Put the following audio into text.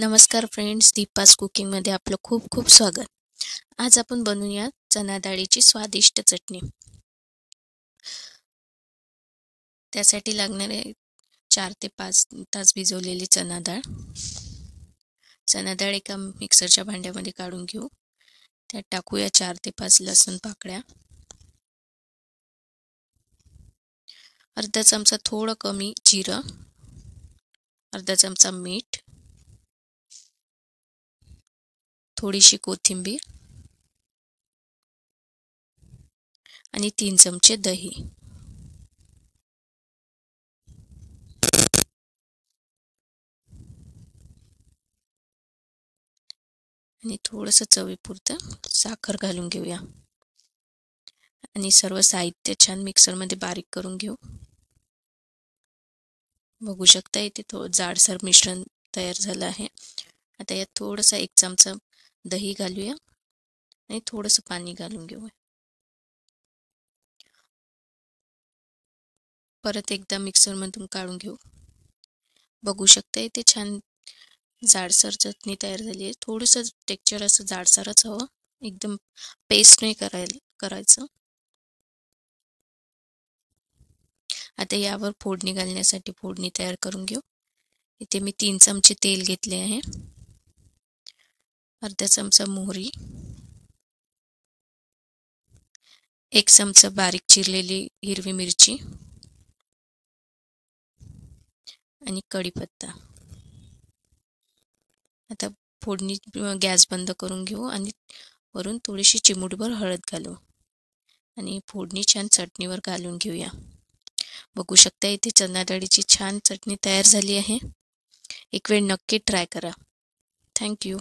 नमस्कार फ्रेंड्स, दीपास कुकिंगमध्ये आपलं खूप खूप स्वागत. आज आपण बनवूया चणा डाळीची स्वादिष्ट चटणी. त्यासाठी लागणारे 4 ते 5 तास भिजवलेली चणा डाळ. चणा डाळ एका मिक्सरच्या भांड्यामध्ये काढून घेऊ. त्यात टाकूया 4 ते 5 लसूण पाकळ्या, अर्धा चमचा थोडं कमी जिरं, अर्धा चमचा मीठ, थोडीशी कोथिंबीर आणि 3 चमचे दही. आणि थोडंसं चवीपुरतं साखर घालून घेऊया आणि सर्व साहित्य छान मिक्सरमध्ये बारीक करून घेऊ. बघू शकता इथे जाडसर मिश्रण तयार झालं आहे. आता यात थोडंसं 1 चमचा दही घालूया आणि थोडंसं पाणी घालून घेऊया. परत एकदा मिक्सरमधून काढून घेऊ. बघू शकता इथे छान जाडसर चटणी तयार झाली आहे. थोडंसं टेक्स्चर असं जाडसरच हवं, एकदम पेस्ट नाही करायचं. आता यावर फोडणी घालण्यासाठी फोडणी तयार करून घेऊ. इथे मी 3 चमचे तेल घेतले आहे, अर्धा चमचा मोहरी, 1 चमचा बारीक चिरलेली हिरवी मिरची आणि कढीपत्ता. आता फोडणी गॅस बंद करून घेऊ आणि वरून थोडीशी चिमूटभर हळद घालू आणि फोडणी छान चटणीवर घालून घेऊया. बघू शकता इथे चणा डाळीची छान चटणी तयार झाली आहे. एक वेळ नक्की ट्राय करा. Thank you.